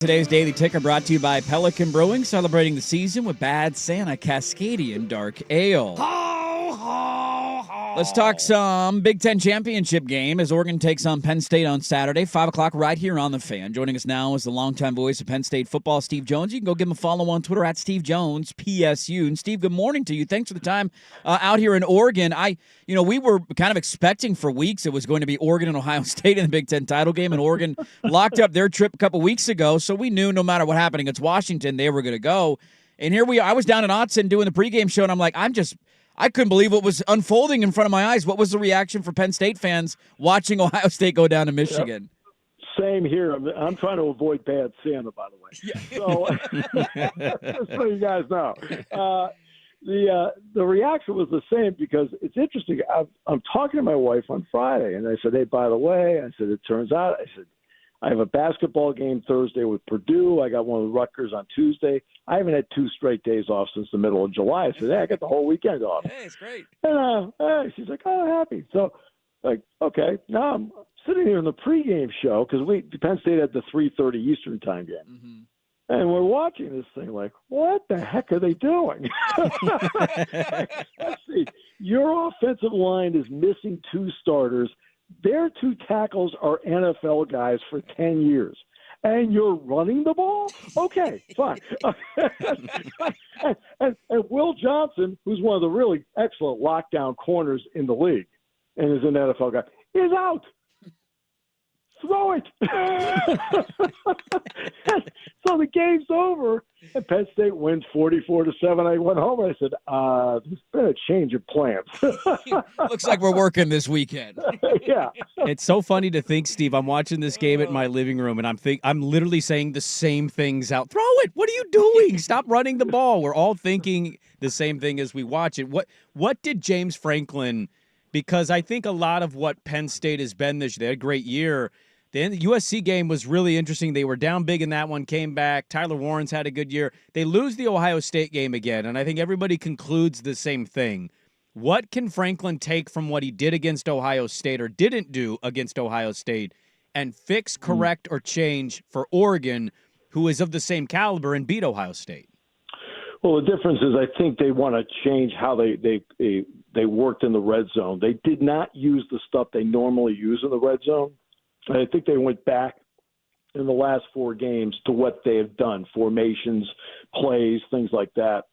Today's Daily Ticker brought to you by Pelican Brewing, celebrating the season with Bad Santa Cascadian Dark Ale. Ho, ho, ho. Let's talk some Big Ten championship game as Oregon takes on Penn State on Saturday, 5 o'clock right here on The Fan. Joining us now is the longtime voice of Penn State football, Steve Jones. You can go give him a follow on Twitter at Steve Jones, PSU. And Steve, good morning to you. Thanks for the time out here in Oregon. We were kind of expecting for weeks it was going to be Oregon and Ohio State in the Big Ten title game, and Oregon locked up their trip a couple weeks ago, so we knew no matter what happened against Washington, they were going to go. And here we are. I was down in Autzen doing the pregame show, and I'm like, I couldn't believe what was unfolding in front of my eyes. What was the reaction for Penn State fans watching Ohio State go down to Michigan? Yep. Same here. I'm trying to avoid Bad Santa, by the way. Yeah. So, just so you guys know. The reaction was the same because it's interesting. I'm talking to my wife on Friday, and I said, hey, by the way, it turns out, I have a basketball game Thursday with Purdue. I got one with Rutgers on Tuesday. I haven't had 2 straight days off since the middle of July. I said, hey, I got the whole weekend off. Hey, it's great. And she's like, oh, happy. So, okay, now I'm sitting here in the pregame show because Penn State had the 3:30 Eastern time game. Mm-hmm. And we're watching this thing like, what the heck are they doing? Let's see. Your offensive line is missing 2 starters. Their 2 tackles are NFL guys for 10 years. And you're running the ball? Okay, fine. and Will Johnson, who's one of the really excellent lockdown corners in the league and is an NFL guy, is out. Throw it. So the game's over, and Penn State wins 44-7. I went home and I said, there's been a change of plans. Looks like we're working this weekend. Yeah. It's so funny to think, Steve, I'm watching this game at my living room, and I'm literally saying the same things out. Throw it. What are you doing? Stop running the ball. We're all thinking the same thing as we watch it. What did James Franklin, because I think a lot of what Penn State has been this year, they had a great year. The USC game was really interesting. They were down big in that one, came back. Tyler Warren's had a good year. They lose the Ohio State game again, and I think everybody concludes the same thing. What can Franklin take from what he did against Ohio State or didn't do against Ohio State and fix, correct, or change for Oregon, who is of the same caliber and beat Ohio State? Well, the difference is I think they want to change how they worked in the red zone. They did not use the stuff they normally use in the red zone. I think they went back in the last 4 games to what they have done, formations, plays, things like that,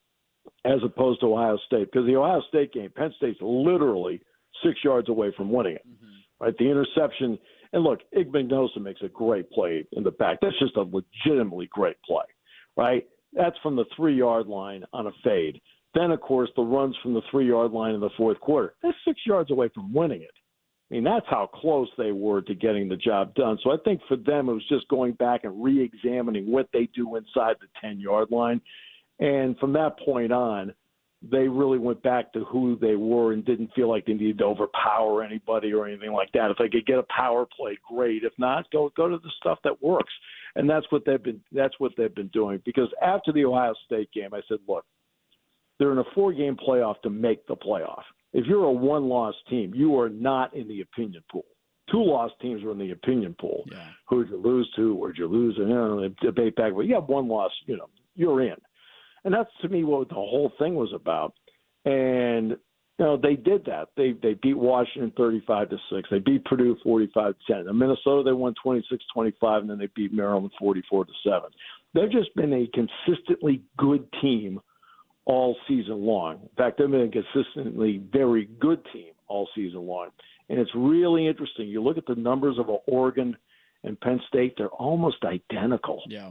as opposed to Ohio State. Because the Ohio State game, Penn State's literally 6 yards away from winning it. Mm-hmm. Right? The interception, and look, Igbenogsa makes a great play in the back. That's just a legitimately great play, right? That's from the 3-yard line on a fade. Then, of course, the runs from the 3-yard line in the fourth quarter. That's 6 yards away from winning it. I mean, that's how close they were to getting the job done. So I think for them, it was just going back and re-examining what they do inside the 10-yard line. And from that point on, they really went back to who they were and didn't feel like they needed to overpower anybody or anything like that. If they could get a power play, great. If not, go to the stuff that works. And that's what they've been doing. Because after the Ohio State game, I said, look, they're in a 4-game playoff to make the playoff. If you're a 1-loss team, you are not in the opinion pool. 2-loss teams are in the opinion pool. Yeah. Who did you lose to? Where'd you lose? And they debate back. But you have 1 loss, you're in. And that's, to me, what the whole thing was about. And, they did that. They beat Washington 35-6. They beat Purdue 45-10. In Minnesota, they won 26-25, and then they beat Maryland 44-7. They've just been a consistently good team all season long. In fact, they've been a consistently very good team all season long. And it's really interesting. You look at the numbers of Oregon and Penn State, they're almost identical. Yeah.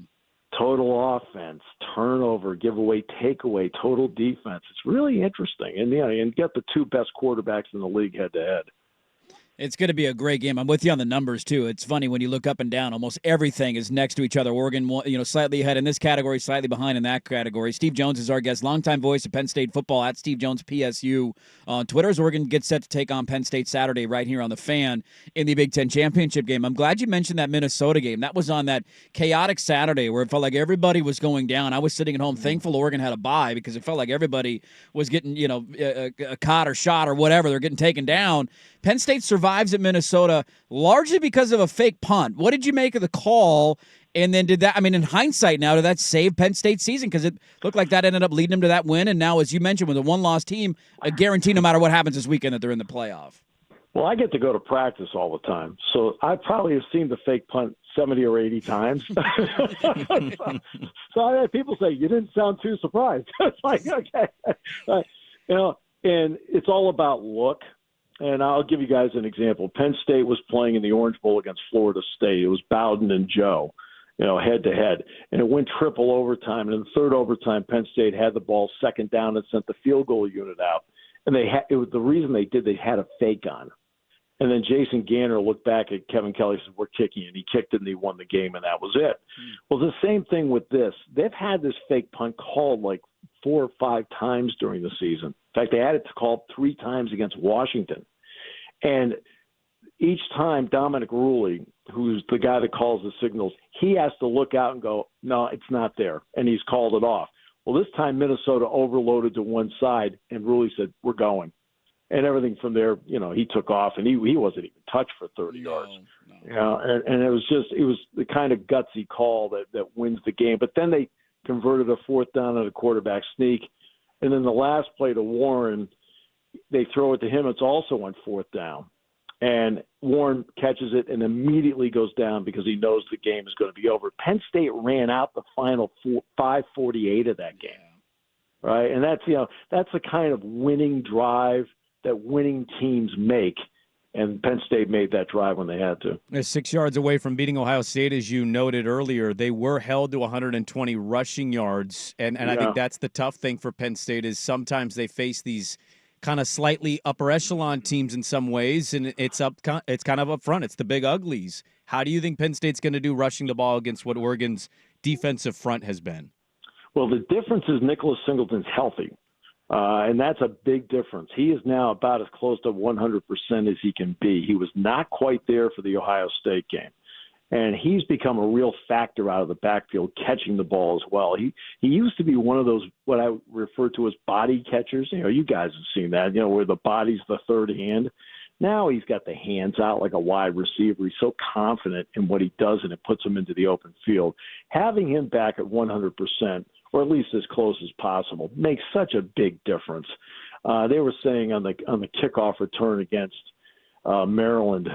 Total offense, turnover, giveaway, takeaway, total defense. It's really interesting. And, and get the 2 best quarterbacks in the league head-to-head. It's going to be a great game. I'm with you on the numbers, too. It's funny when you look up and down. Almost everything is next to each other. Oregon, slightly ahead in this category, slightly behind in that category. Steve Jones is our guest, longtime voice of Penn State football at Steve Jones PSU on Twitter. As Oregon gets set to take on Penn State Saturday right here on The Fan in the Big Ten championship game. I'm glad you mentioned that Minnesota game. That was on that chaotic Saturday where it felt like everybody was going down. I was sitting at home thankful Oregon had a bye because it felt like everybody was getting, a caught or shot or whatever. They're getting taken down. Penn State survives at Minnesota largely because of a fake punt. What did you make of the call? And then in hindsight now, did that save Penn State's season? Because it looked like that ended up leading them to that win. And now, as you mentioned, with a one-loss team, a guarantee no matter what happens this weekend that they're in the playoff. Well, I get to go to practice all the time, so I probably have seen the fake punt 70 or 80 times. So I had people say, you didn't sound too surprised. It's like, okay. And it's all about look. And I'll give you guys an example. Penn State was playing in the Orange Bowl against Florida State. It was Bowden and Joe, head to head. And it went triple overtime. And in the third overtime, Penn State had the ball second down and sent the field goal unit out. And the reason they had a fake on. And then Jason Ganner looked back at Kevin Kelly and said, we're kicking. And he kicked it and he won the game, and that was it. Well, the same thing with this. They've had this fake punt called like 4 or 5 times during the season. In fact, they had it called 3 times against Washington. And each time, Dominic Rulli, who's the guy that calls the signals, he has to look out and go, no, it's not there. And he's called it off. Well, this time Minnesota overloaded to one side, and Rulli said, we're going. And everything from there, he took off, and he wasn't even touched for 30 yards. No. And it was the kind of gutsy call that wins the game. But then they converted a 4th down on a quarterback sneak. And then the last play to Warren, they throw it to him. It's also on 4th down. And Warren catches it and immediately goes down because he knows the game is going to be over. Penn State ran out the final 5:48 of that game. Right? And that's the kind of winning drive that winning teams make, and Penn State made that drive when they had to. They're 6 yards away from beating Ohio State, as you noted earlier. They were held to 120 rushing yards, and I think that's the tough thing for Penn State is sometimes they face these kind of slightly upper echelon teams in some ways, and it's kind of up front. It's the big uglies. How do you think Penn State's going to do rushing the ball against what Oregon's defensive front has been? Well, the difference is Nicholas Singleton's healthy. And that's a big difference. He is now about as close to 100% as he can be. He was not quite there for the Ohio State game. And he's become a real factor out of the backfield, catching the ball as well. He used to be one of those, what I refer to as body catchers. You guys have seen that, where the body's the third hand. Now he's got the hands out like a wide receiver. He's so confident in what he does, and it puts him into the open field. Having him back at 100%, or at least as close as possible, makes such a big difference. They were saying on the kickoff return against Maryland,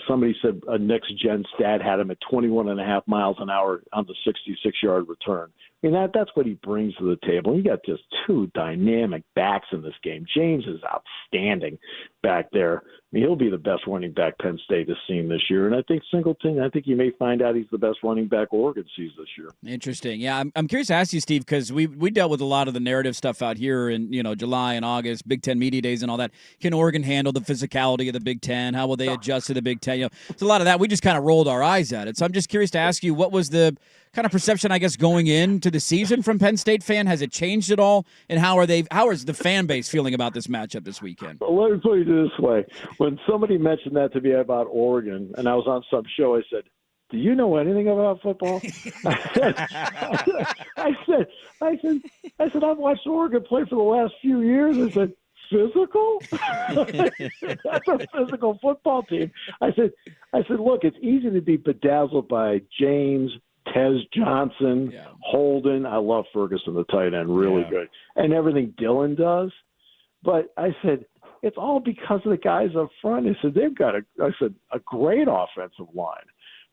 somebody said a next-gen stat had him at 21.5 miles an hour on the 66-yard return. I mean, that's what he brings to the table. You got just 2 dynamic backs in this game. James is outstanding back there. I mean, he'll be the best running back Penn State has seen this year. And I think Singleton, you may find out he's the best running back Oregon sees this year. Interesting. Yeah, I'm curious to ask you, Steve, because we dealt with a lot of the narrative stuff out here in July and August, Big Ten media days and all that. Can Oregon handle the physicality of the Big Ten? How will they adjust to the Big Ten? It's a lot of that. We just kind of rolled our eyes at it. So I'm just curious to ask you, what was the kind of perception, I guess, going into the season from Penn State fan? Has it changed at all? And how is the fan base feeling about this matchup this weekend? Well, let me put it this way. When somebody mentioned that to me about Oregon, and I was on some show, I said, do you know anything about football? I said, I've watched Oregon play for the last few years. I said, physical? That's a physical football team. I said, look, it's easy to be bedazzled by James, Tez Johnson, Holden. I love Ferguson, the tight end, really good, and everything Dylan does. But I said, it's all because of the guys up front. I said, they've got a great offensive line.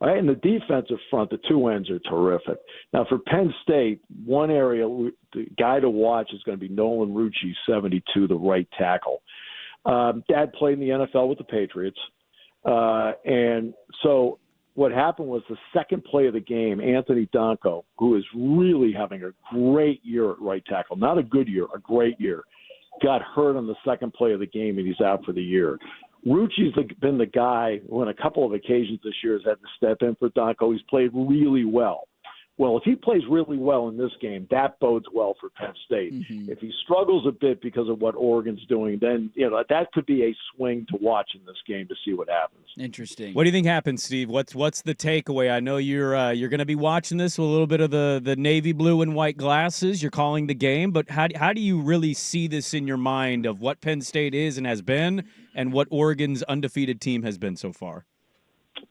Right? And the defensive front, the 2 ends are terrific. Now, for Penn State, one area, the guy to watch is going to be Nolan Rucci, 72, the right tackle. Dad played in the NFL with the Patriots. And so what happened was the second play of the game, Anthony Donko, who is really having a great year at right tackle, not a good year, a great year, got hurt on the second play of the game, and he's out for the year. Rucci's been the guy who on a couple of occasions this year has had to step in for Donko. He's played really well. Well, if he plays really well in this game, that bodes well for Penn State. Mm-hmm. If he struggles a bit because of what Oregon's doing, then that could be a swing to watch in this game to see what happens. Interesting. What do you think happens, Steve? What's the takeaway? I know you're going to be watching this with a little bit of the navy blue and white glasses. You're calling the game, but how do you really see this in your mind of what Penn State is and has been, and what Oregon's undefeated team has been so far?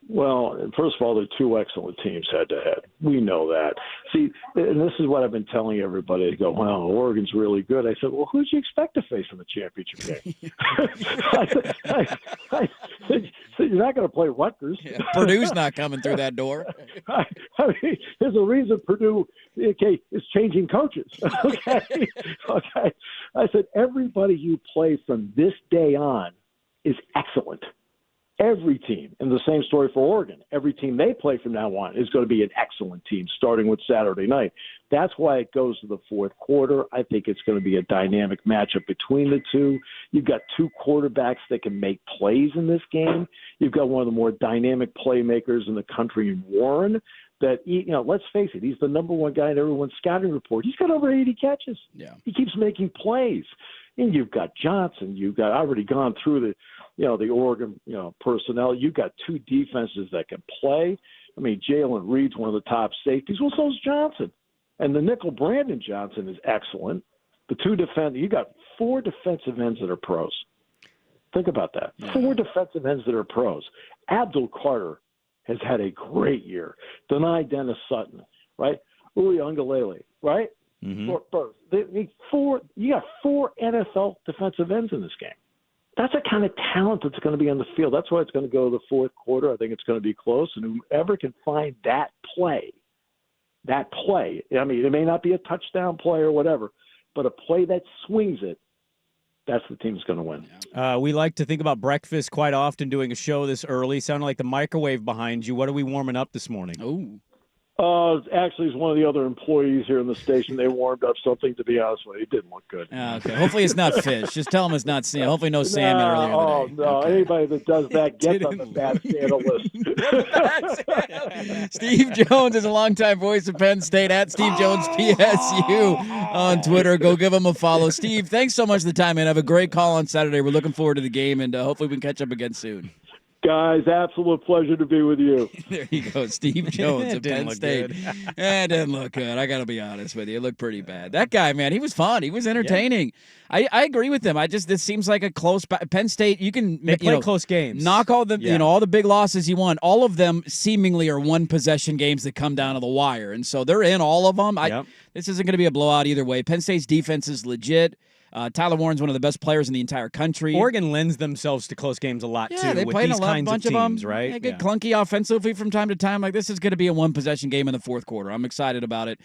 Well, first of all, they're two excellent teams head-to-head. We know that. See, and this is what I've been telling everybody. They go, well, Oregon's really good. I said, well, who did you expect to face in the championship game? I said, you're not going to play Rutgers. Yeah, Purdue's not coming through that door. I mean, there's a reason Purdue, is changing coaches. Okay? I said, everybody you play from this day on is excellent. Every team, and the same story for Oregon, every team they play from now on is going to be an excellent team, starting with Saturday night. That's why it goes to the fourth quarter. I think it's going to be a dynamic matchup between the two. You've got two quarterbacks that can make plays in this game. You've got one of the more dynamic playmakers in the country in Warren that, let's face it, he's the number one guy in everyone's scouting report. He's got over 80 catches. Yeah. He keeps making plays. And you've got Johnson. I've already gone through the Oregon, personnel. You've got two defenses that can play. I mean, Jalen Reed's one of the top safeties. Well, so's Johnson. And the nickel Brandon Johnson is excellent. The two you got four defensive ends that are pros. Think about that. Yeah. Four defensive ends that are pros. Abdul Carter has had a great year. Denai Dennis Sutton, right? Uli Ungalele, right? Mm-hmm. You got four NFL defensive ends in this game. That's the kind of talent that's going to be on the field. That's why it's going to go to the fourth quarter. I think it's going to be close. And whoever can find that play, I mean, it may not be a touchdown play or whatever, but a play that swings it, that's the team that's going to win. We like to think about breakfast quite often doing a show this early. Sounded like the microwave behind you. What are we warming up this morning? Oh. Actually, it's one of the other employees here in the station. They warmed up something, to be honest with you. It didn't look good. Okay. Hopefully it's not fish. Just tell them it's not salmon. Hopefully no salmon earlier in the day. No. Okay. Anybody that does that gets on the bad Santa list. Steve Jones is a longtime voice of Penn State, at Steve Jones PSU on Twitter. Go give him a follow. Steve, thanks so much for the time, man. Have a great call on Saturday. We're looking forward to the game, and hopefully we can catch up again soon. Guys, absolute pleasure to be with you. There you go, Steve Jones of Penn State. It didn't look good. I got to be honest with you. It looked pretty bad. That guy, man, he was fun. He was entertaining. Yeah. I agree with him. This seems like a close Penn State. You can play close games. Knock all the all the big losses you want. All of them seemingly are one possession games that come down to the wire, and so they're in all of them. This isn't going to be a blowout either way. Penn State's defense is legit. Tyler Warren's one of the best players in the entire country. Oregon lends themselves to close games a lot, too, they with played these kinds bunch of teams, them. right? They get clunky offensively from time to time. Like, this is going to be a one-possession game in the fourth quarter. I'm excited about it.